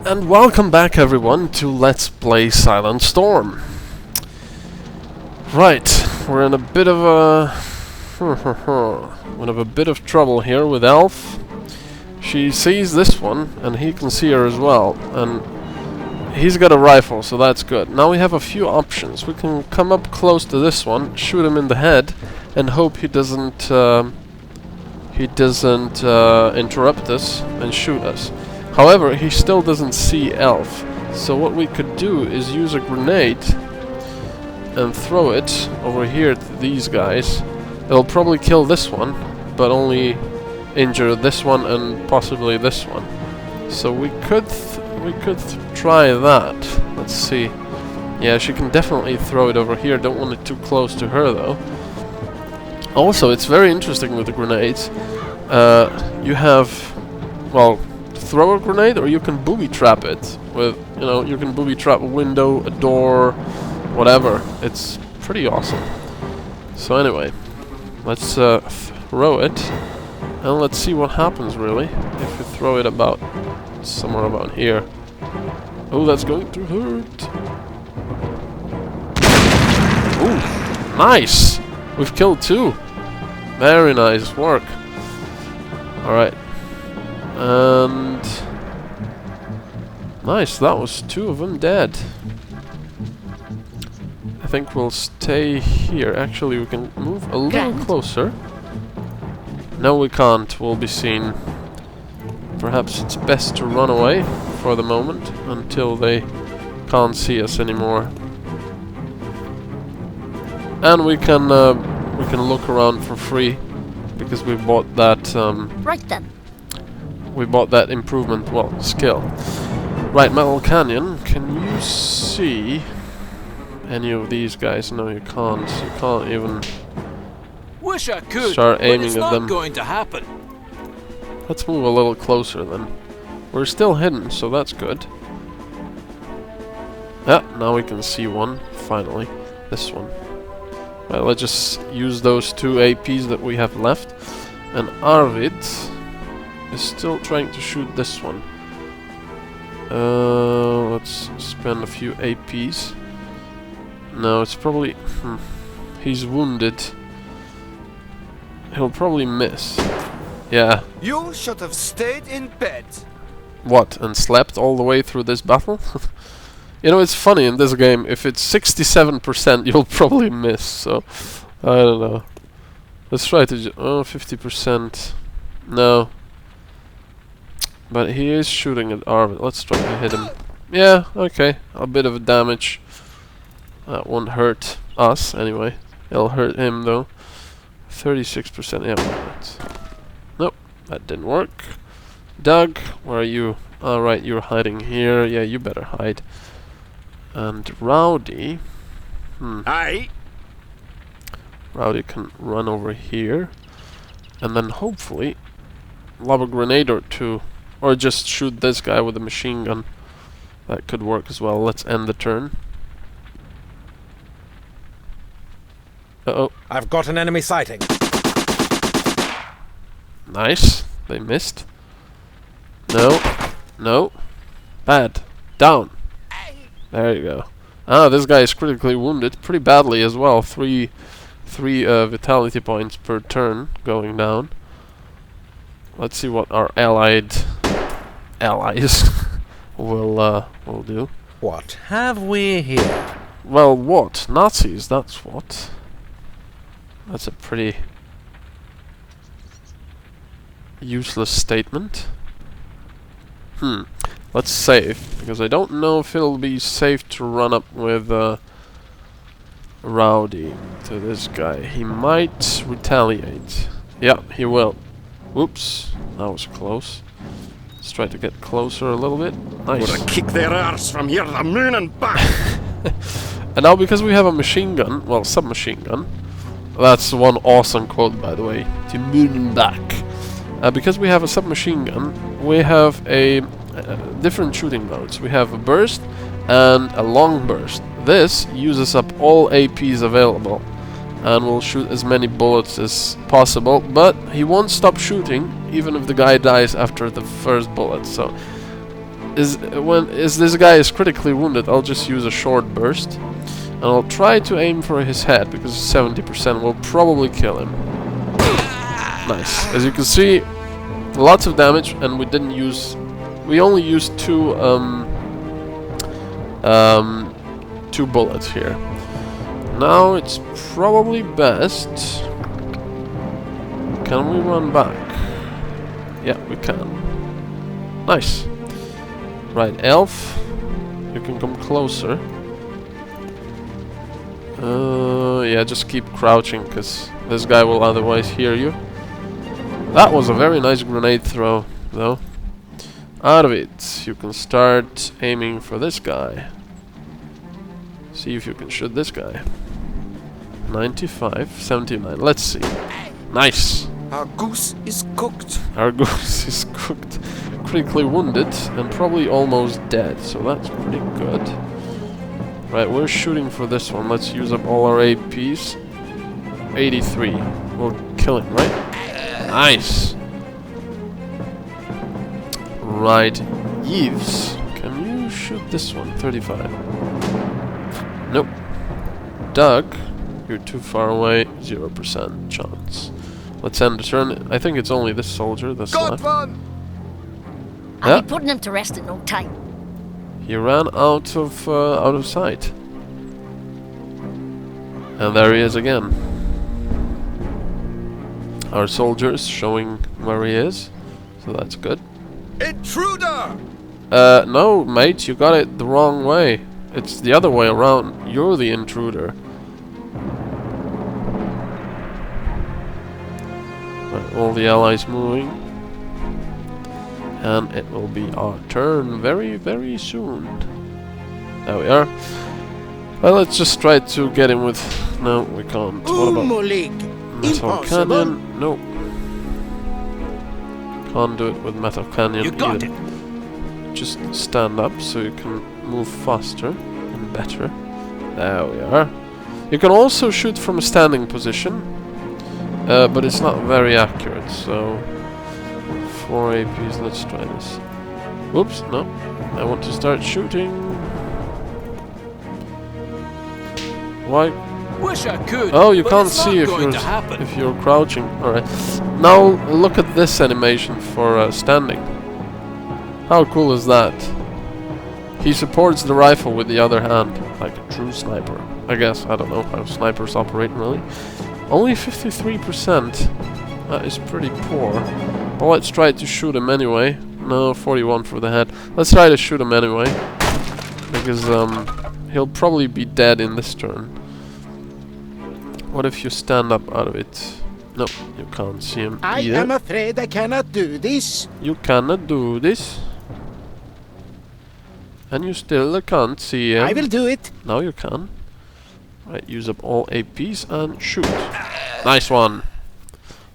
And welcome back everyone to Let's Play Silent Storm. Right, we're in a bit of a bit of trouble here with Elf. She sees this one and he can see her as well, and he's got a rifle, so that's good. Now we have a few options. We can come up close to this one, shoot him in the head, and hope he doesn't interrupt us and shoot us. However, he still doesn't see Elf, so what we could do is use a grenade and throw it over here to these guys. It'll probably kill this one, but only injure this one and possibly this one. So we could try that. Let's see. Yeah, she can definitely throw it over here. Don't want it too close to her though. Also, it's very interesting with the grenades. You have, well, throw a grenade, or you can booby-trap it with, you know, you can booby-trap a window, a door, whatever. It's pretty awesome. So anyway, let's throw it, and let's see what happens really if you throw it about somewhere about here. Oh, that's going to hurt. Ooh, nice! We've killed two. Very nice work. Alright. And nice, that was two of them dead. I think we'll stay here. Actually, we can move a little closer. No, we can't. We'll be seen. Perhaps it's best to run away for the moment until they can't see us anymore. And we can look around for free because we bought that. Right then. We bought that improvement, well, skill. Right, MetalCanyon, can you see any of these guys? No, you can't. You can't even Wish I could, start aiming but it's at not them. going to happen. Let's move a little closer then. We're still hidden, so that's good. Yeah, now we can see one, finally. This one. Right, let's just use those two APs that we have left. And Arvid is still trying to shoot this one. Let's spend a few APs. No, it's probably... he's wounded. He'll probably miss. Yeah. You should have stayed in bed. What, and slept all the way through this battle? You know, it's funny in this game, if it's 67%, you'll probably miss, so... I don't know. Let's try to... oh, 50%. No. But he is shooting at Arvid. Let's try to hit him. Yeah, okay. A bit of damage. That won't hurt us, anyway. It'll hurt him, though. 36%. Yeah, right. Nope, that didn't work. Doug, where are you? Alright, you're hiding here. Yeah, you better hide. And Rowdy... Aye. Rowdy can run over here. And then hopefully lob a grenade or two. Or just shoot this guy with a machine gun. That could work as well. Let's end the turn. Uh-oh. I've got an enemy sighting. Nice. They missed. No. No. Bad. Down. There you go. Ah, this guy is critically wounded. Pretty badly as well. Three vitality points per turn going down. Let's see what our allies will do. What have we here? Well, what? Nazis, that's what. That's a pretty useless statement. Let's save, because I don't know if it'll be safe to run up with Rowdy to this guy. He might retaliate. Yeah, he will. Whoops, that was close. Let's try to get closer a little bit. Nice. Would I kick their arse from here to the moon and back? And now because we have a machine gun, well, submachine gun. That's one awesome quote, by the way. To moon and back. Because we have a submachine gun, we have a different shooting modes. We have a burst and a long burst. This uses up all APs available and will shoot as many bullets as possible, but he won't stop shooting even if the guy dies after the first bullet. So is this guy is critically wounded, I'll just use a short burst, and I'll try to aim for his head because 70% will probably kill him. Nice. As you can see, lots of damage, and we only used two bullets here. Now it's probably best. Can we run back? Yeah, we can. Nice. Right, Elf, you can come closer. Yeah, just keep crouching, because this guy will otherwise hear you. That was a very nice grenade throw, though. Out of it, you can start aiming for this guy. See if you can shoot this guy. 95, 79, let's see. Nice! Our goose is cooked. Our goose is cooked. Critically wounded and probably almost dead, so that's pretty good. Right, we're shooting for this one. Let's use up all our APs. 83. We'll kill him, right? Nice! Right, Yves, can you shoot this one? 35. Nope. Doug, you're too far away. 0% chance. Let's end the turn. I think it's only this soldier that's left. One. I'll be putting him to rest in no time. He ran out of sight. And there he is again. Our soldier is showing where he is, so that's good. Intruder! No, mate, you got it the wrong way. It's the other way around. You're the intruder. Right, all the allies moving. And it will be our turn very, very soon. There we are. Well, let's just try to get him with... No, we can't. What about MetalCanyon? Nope. Can't do it with MetalCanyon You got either. it. Just stand up so you can move faster and better. There we are. You can also shoot from a standing position, but it's not very accurate, so... 4 APs, let's try this. Whoops, no. I want to start shooting. Why? Wish I could. Oh, you but can't it's not see going to happen. if you're crouching. Alright. Now look at this animation for standing. How cool is that? He supports the rifle with the other hand, like a true sniper. I guess, I don't know how snipers operate really. Only 53%. That is pretty poor. But let's try to shoot him anyway. No, 41 for the head. Let's try to shoot him anyway. Because he'll probably be dead in this turn. What if you stand up out of it? No, you can't see him either. I am afraid I cannot do this. You cannot do this. And you still can't see him. I will do it. Now you can. Right, use up all APs and shoot. Nice one.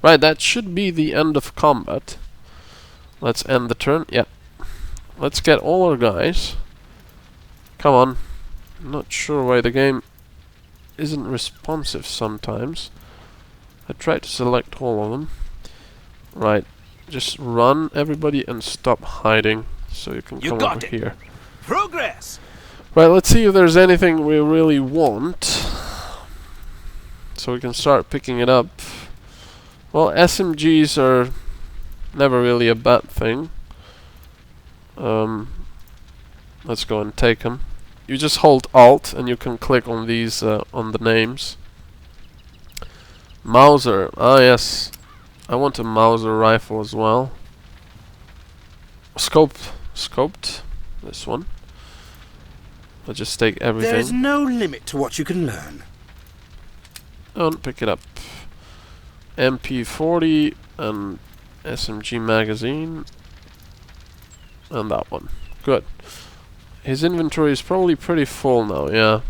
Right, that should be the end of combat. Let's end the turn. Yeah. Let's get all our guys. Come on. I'm not sure why the game isn't responsive sometimes. I tried to select all of them. Right. Just run, everybody, and stop hiding so you can come over here. Progress. Right, let's see if there's anything we really want. So we can start picking it up. Well, SMGs are never really a bad thing. Let's go and take them. You just hold Alt and you can click on these, on the names. Mauser. Ah, yes. I want a Mauser rifle as well. Scoped. This one. I'll just take everything. There is no limit to what you can learn. Don't pick it up. MP40 and SMG magazine. And that one. Good. His inventory is probably pretty full now, yeah.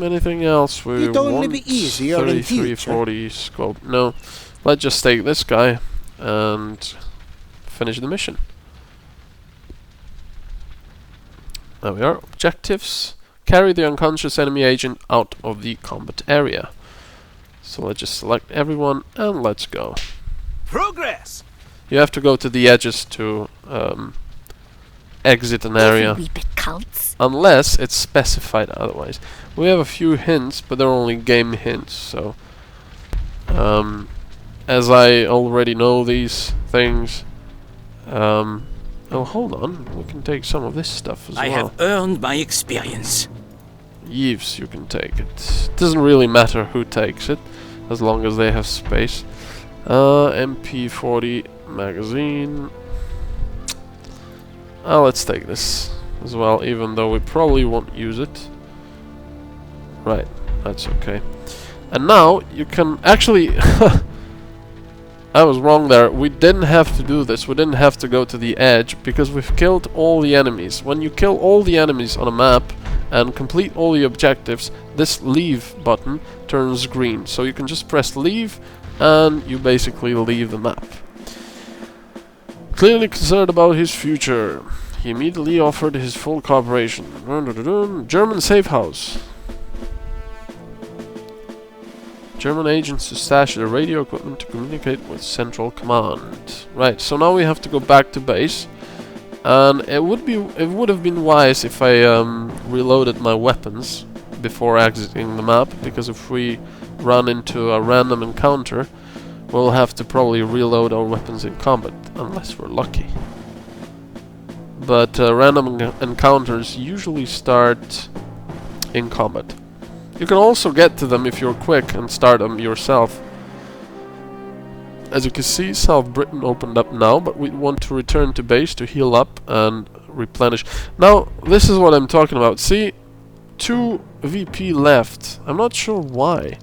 Anything else we It'd only want? be easier in 33, future. 40 scope. No. Let's just take this guy and finish the mission. There we are. Objectives. Carry the unconscious enemy agent out of the combat area. So let's just select everyone and let's go. Progress. You have to go to the edges to exit an area. Every wee bit counts. Unless it's specified otherwise. We have a few hints, but they're only game hints, so... as I already know these things... oh, hold on. We can take some of this stuff as well. I have earned my experience. Yves, you can take it. Doesn't really matter who takes it, as long as they have space. MP40 magazine. Let's take this as well, even though we probably won't use it. Right, that's okay. And now you can actually... I was wrong there. We didn't have to do this. We didn't have to go to the edge because we've killed all the enemies. When you kill all the enemies on a map and complete all the objectives, this leave button turns green. So you can just press leave and you basically leave the map. Clearly concerned about his future, he immediately offered his full cooperation. German safe house. German agents to stash their radio equipment to communicate with Central Command. Right, so now we have to go back to base, and it would have been wise if I reloaded my weapons before exiting the map, because if we run into a random encounter, we'll have to probably reload our weapons in combat, unless we're lucky. But random encounters usually start in combat. You can also get to them if you're quick and start them yourself. As you can see, South Britain opened up now, but we want to return to base to heal up and replenish. Now, this is what I'm talking about. See, 2 VP left. I'm not sure why.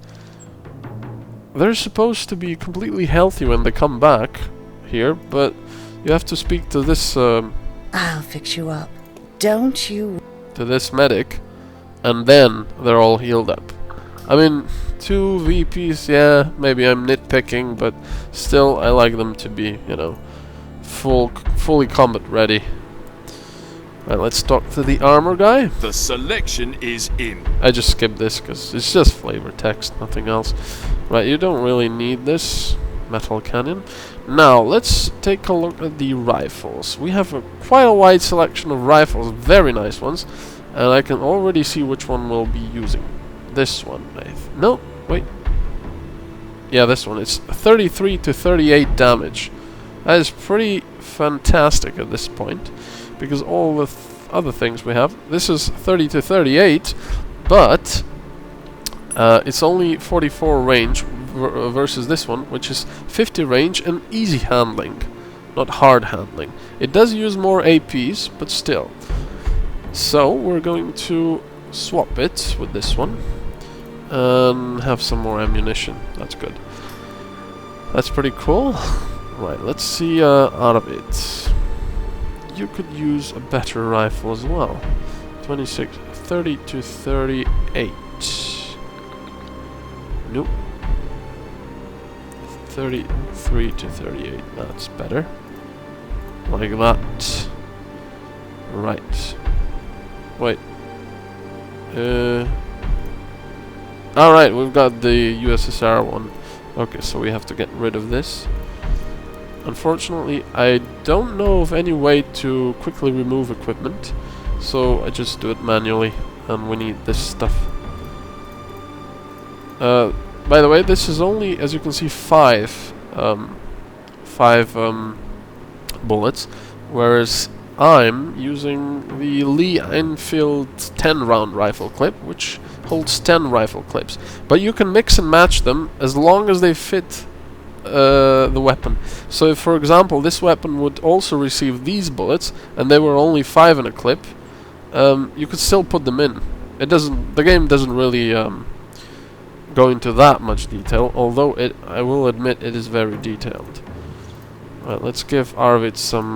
They're supposed to be completely healthy when they come back here, but you have to speak to this I'll fix you up. Don't you... to this medic, and then they're all healed up. I mean, 2 VPs, yeah, maybe I'm nitpicking, but still I like them to be, you know, fully combat ready. Right, let's talk to the armor guy. The selection is in. I just skipped this because it's just flavor text, nothing else. Right, you don't really need this. MetalCanyon. Now, let's take a look at the rifles. We have quite a wide selection of rifles, very nice ones. And I can already see which one we'll be using. This one, no, wait. Yeah, this one. It's 33 to 38 damage. That is pretty fantastic at this point, because all the other things we have. This is 30 to 38, but it's only 44 range versus this one, which is 50 range and easy handling, not hard handling. It does use more APs, but still. So we're going to swap it with this one and have some more ammunition. That's good. That's pretty cool. Right, let's see out of it. You could use a better rifle as well. 26, 30 to 38. Nope. 33 to 38. That's better. Like that. Right. Wait. Alright, we've got the USSR one. Okay, so we have to get rid of this. Unfortunately, I don't know of any way to quickly remove equipment, so I just do it manually, and we need this stuff. By the way, this is only, as you can see, 5 bullets, whereas I'm using the Lee Enfield 10-round rifle clip, which holds 10 rifle clips. But you can mix and match them as long as they fit the weapon. So if, for example, this weapon would also receive these bullets, and they were only 5 in a clip, you could still put them in. The game doesn't really go into that much detail, although I will admit it is very detailed. Right, let's give Arvid some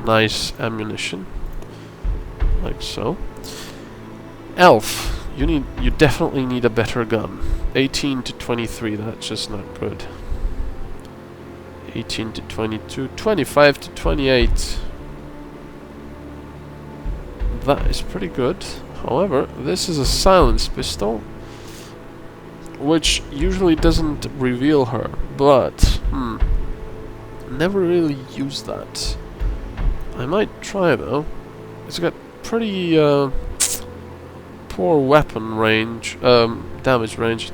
nice ammunition, like so. Elf, you definitely need a better gun. 18 to 23, that's just not good. 18 to 22, 25 to 28. That is pretty good. However, this is a silenced pistol, which usually doesn't reveal her, but Never really used that. I might try though. It's got pretty poor weapon range, damage range.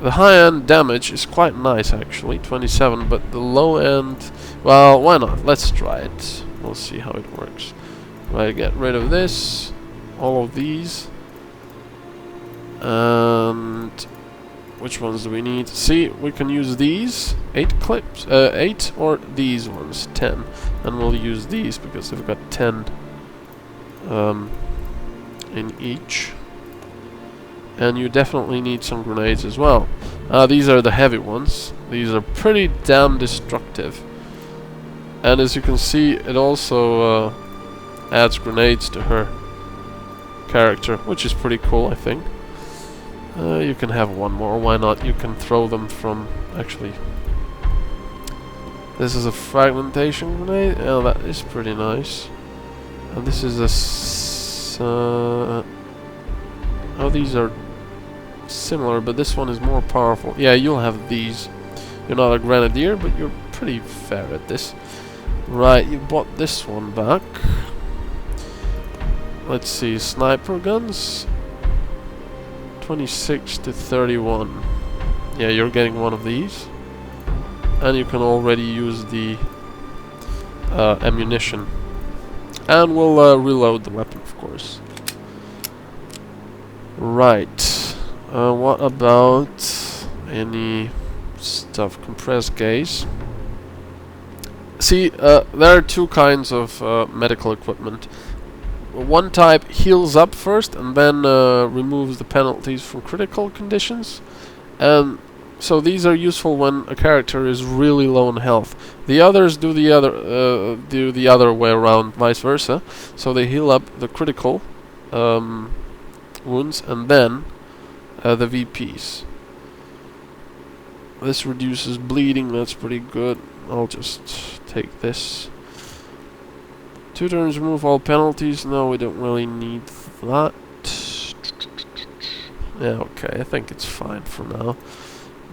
The high-end damage is quite nice actually, 27, but the low-end, well, why not? Let's try it. We'll see how it works. Right, get rid of this, all of these, and which ones do we need? See, we can use these 8 clips, 8, or these ones 10, and we'll use these because they've got 10 in each. And you definitely need some grenades as well. These are the heavy ones. These are pretty damn destructive. And as you can see, it also adds grenades to her character, which is pretty cool, I think. You can have one more, why not? You can throw them from... Actually, this is a fragmentation grenade. Yeah, that is pretty nice. And this is a... oh, these are similar, but this one is more powerful. Yeah, you'll have these. You're not a grenadier, but you're pretty fair at this. Right, you bought this one back. Let's see, sniper guns. 26 to 31. Yeah, you're getting one of these. And you can already use the ammunition. And we'll reload the weapon, of course. Right. What about any stuff? Compressed gas. See, there are two kinds of medical equipment. One type heals up first and then removes the penalties from critical conditions. And so these are useful when a character is really low on health. The others do the other way around, vice versa. So they heal up the critical wounds and then the VPs. This reduces bleeding, that's pretty good. I'll just take this. 2 turns remove all penalties. No, we don't really need that. Yeah, okay, I think it's fine for now.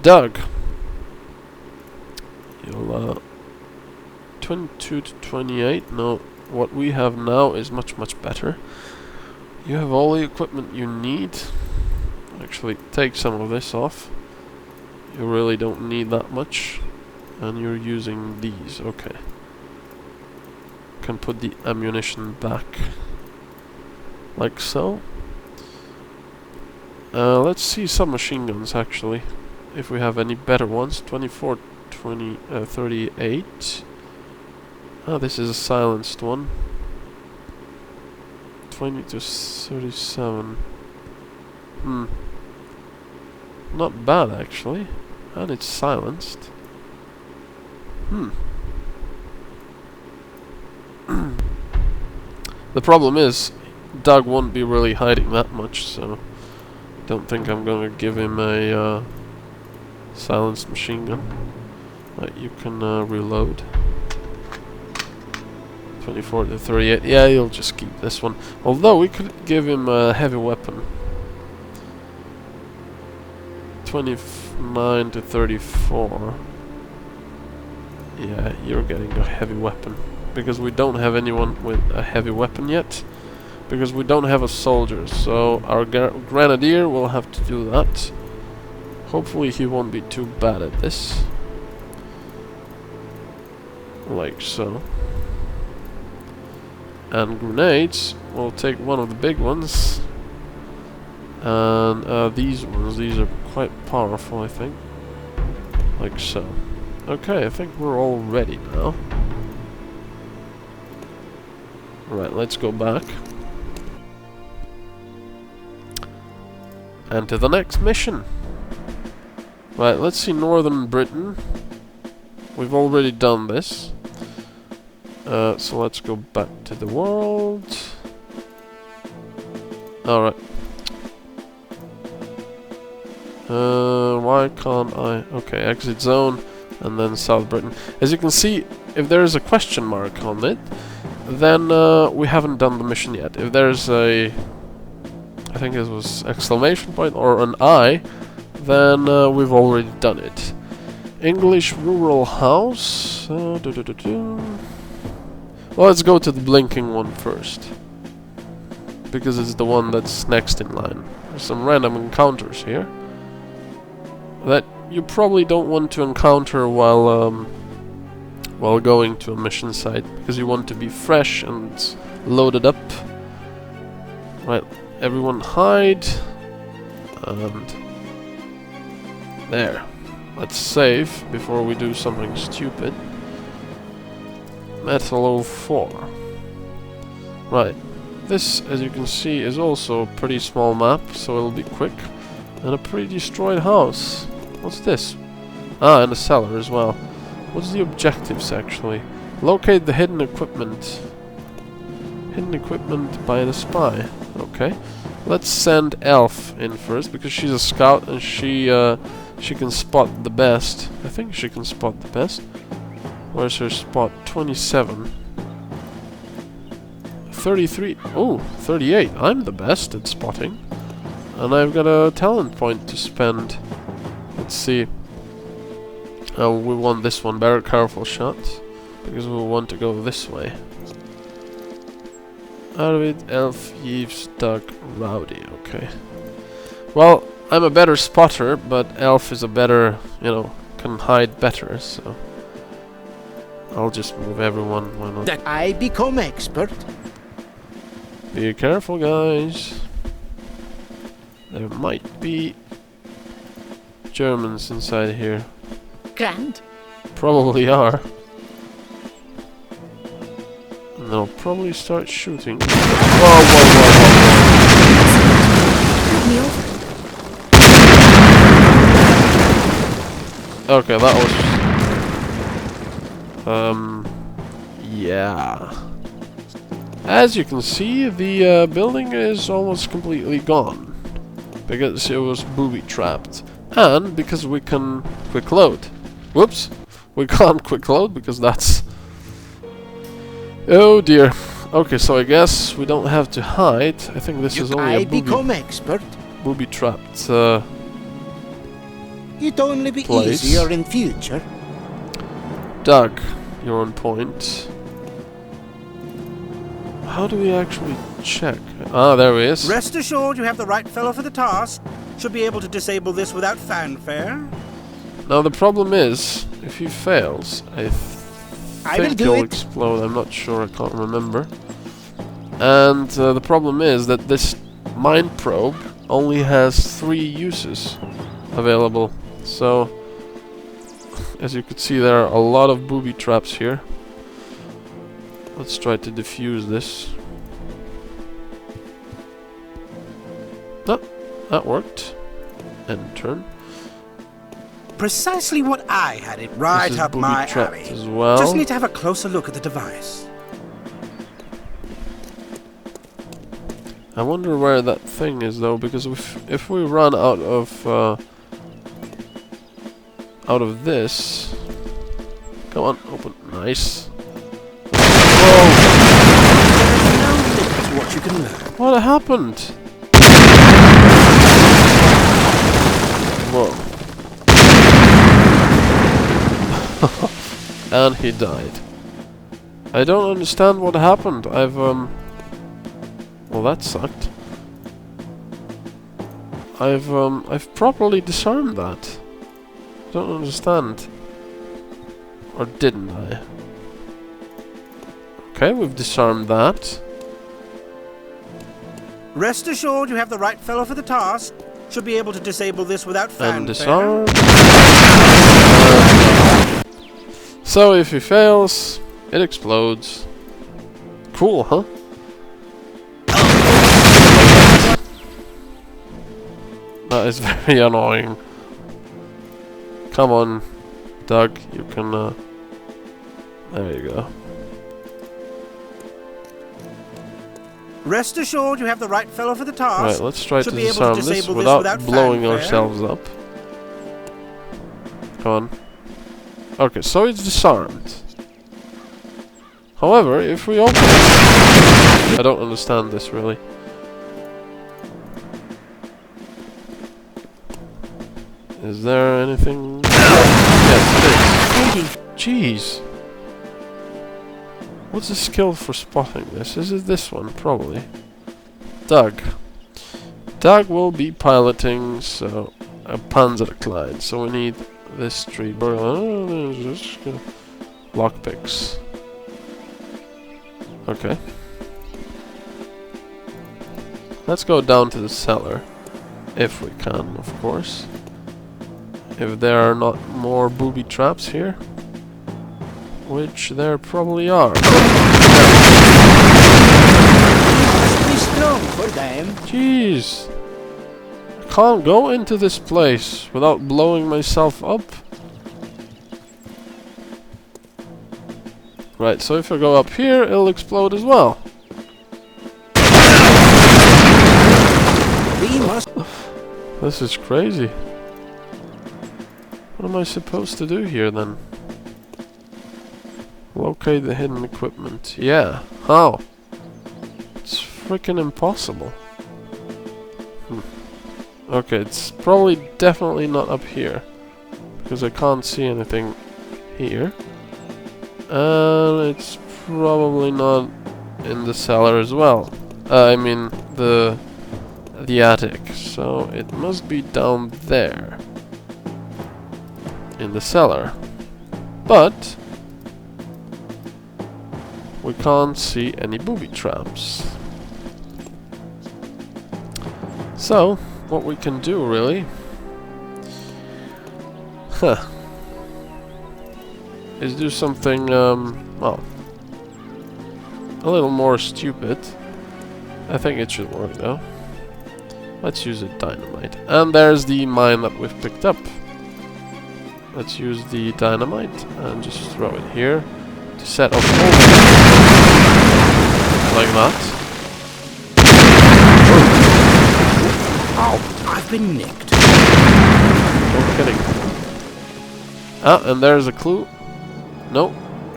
Doug, you'll 22 to 28. No, what we have now is much better. You have all the equipment you need. Actually, take some of this off. You really don't need that much. And you're using these, okay. Can put the ammunition back. Like so. Let's see some machine guns actually. If we have any better ones. 24, 20, 38. Oh, this is a silenced one. 20 to 37. Not bad actually. And it's silenced. The problem is, Doug won't be really hiding that much, so don't think I'm gonna give him a silenced machine gun. Right, you can reload. 24 to 38. Yeah, you'll just keep this one. Although we could give him a heavy weapon. 29 to 34. Yeah, you're getting a heavy weapon. Because we don't have anyone with a heavy weapon yet. Because we don't have a soldier. So our grenadier will have to do that. Hopefully he won't be too bad at this. Like so. And grenades, we'll take one of the big ones. And these ones, these are quite powerful, I think. Like so. Okay, I think we're all ready now. Right, let's go back. And to the next mission. Right, let's see Northern Britain. We've already done this. So let's go back to the world. Alright. Why can't I... Okay, exit zone. And then South Britain. As you can see, if there is a question mark on it, then we haven't done the mission yet. If there's a... I think it was exclamation point or an I, then we've already done it. English rural house. Well, let's go to the blinking one first, because it's the one that's next in line. There's some random encounters here that you probably don't want to encounter while going to a mission site, because you want to be fresh and loaded up. Right, everyone hide, and there. Let's save before we do something stupid. Metal 04. Right, this, as you can see, is also a pretty small map, so it'll be quick. And a pretty destroyed house. What's this? Ah, and a cellar as well. What's the objectives actually? Locate the hidden equipment. Hidden equipment by the spy. Okay. Let's send Elf in first, because she's a scout and she can spot the best. I think she can spot the best. Where's her spot? 27. 33. Oh, 38. I'm the best at spotting. And I've got a talent point to spend. Let's see. Oh, we want this one. Very careful shot. Because we want to go this way. Arvid, Elf, Yves, Doug, Rowdy. Okay. Well, I'm a better spotter, but Elf is a better, you know, can hide better, so I'll just move everyone. Why not? I become expert. Be careful, guys. There might be Germans inside here. Grand. Probably are. And they'll probably start shooting. Whoa, whoa, Me over. whoa, whoa. Okay, that was... yeah. As you can see, the building is almost completely gone. Because it was booby-trapped. And because we can quick load. Whoops! We can't quick load because that's... Oh dear. Okay, so I guess we don't have to hide. I think this is only a become expert. booby-trapped It'd only be place. easier in future. Doug, you're on point. How do we actually check? Ah, there he is. Rest assured you have the right fellow for the task. Should be able to disable this without fanfare. Now the problem is, if he fails, I will think do he'll it. explode. I'm not sure, I can't remember. And the problem is that this mind probe only has 3 uses available. So, as you can see, there are a lot of booby traps here. Let's try to defuse this. No, that worked. End turn. Precisely what I had it right This is up my booby-trapped alley. as well. Just need to have a closer look at the device. I wonder where that thing is though, because if we run out of this, come on, open, nice. Whoa! What you can learn. What happened? Whoa! And he died. I don't understand what happened. Well, that sucked. I've properly disarmed that. Don't understand. Or didn't I? Okay, we've disarmed that. Rest assured you have the right fellow for the task. Should be able to disable this without And fanfare. disarm. So if he fails, it explodes. Cool, huh? That is very annoying. Come on, Doug, you can, there you go. Rest assured you have the right fellow for the task. Right, let's try to Should be able to disarm this disable this without without blowing fanfare. ourselves up. Come on. Okay, so it's disarmed. However, if we open it... I don't understand this, really. Is there anything? Yes. Jeez. What's the skill for spotting this? Is it this one? Probably. Doug. Doug will be piloting, so a Panzerkleid. So we need this tree. Lockpicks. Okay. Let's go down to the cellar. If we can, of course. If there are not more booby traps here. Which there probably are. Must be strong for them. Jeez. I can't go into this place without blowing myself up. Right, so if I go up here, it'll explode as well. We must. This is crazy. What am I supposed to do here then? Locate the hidden equipment. Yeah. How? It's freaking impossible. Okay, it's probably definitely not up here. Because I can't see anything here. And it's probably not in the cellar as well. I mean the attic. So it must be down there. In the cellar. But we can't see any booby traps. So what we can do really is do something well, a little more stupid. I think it should work though. Let's use a dynamite. And there's the mine that we've picked up. Let's use the dynamite and just throw it here to set off like that. Ow! I've been nicked. No kidding. Ah, and there's a clue. No,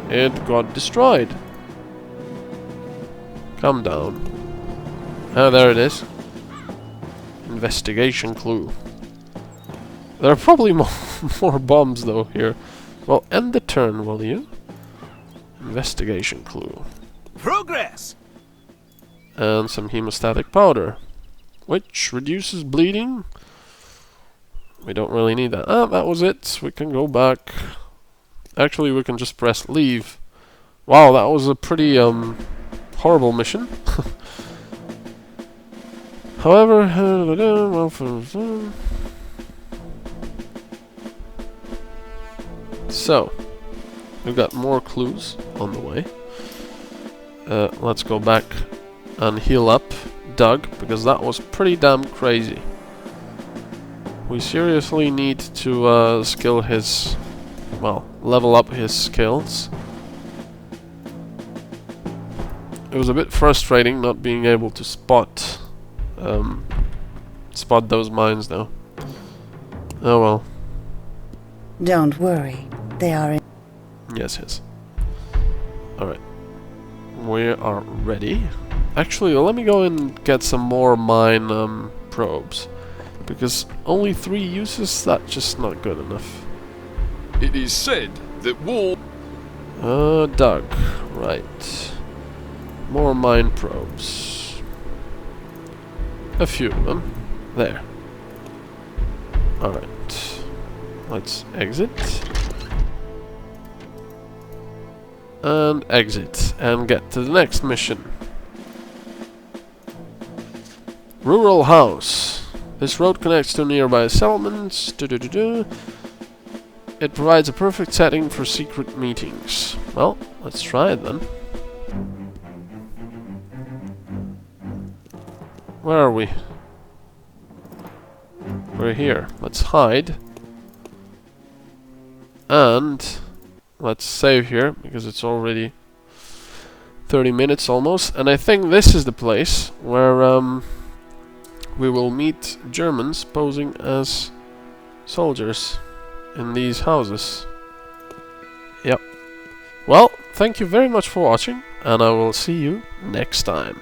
it got destroyed. Calm down. Ah, there it is. Investigation clue. There are probably more bombs though here. Well, end the turn, will you? Investigation clue. Progress! And some hemostatic powder, which reduces bleeding. We don't really need that. Ah, that was it. We can go back. Actually, we can just press leave. Wow, that was a pretty horrible mission. However, so we've got more clues on the way. Let's go back and heal up Doug, because that was pretty damn crazy. We seriously need to skill his, well, level up his skills. It was a bit frustrating not being able to spot those mines though. Oh well. Don't worry, they are in. Yes. Alright. We are ready. Actually, let me go and get some more mine probes. Because only 3 uses, that's just not good enough. It is said that war... Doug. Right. More mine probes. A few of them. There. Alright. Let's exit. And exit. And get to the next mission. Rural house. This road connects to nearby settlements. It provides a perfect setting for secret meetings. Well, let's try it then. Where are we? We're here. Let's hide. And let's save here, because it's already 30 minutes almost. And I think this is the place where we will meet Germans posing as soldiers in these houses. Yep. Well, thank you very much for watching, and I will see you next time.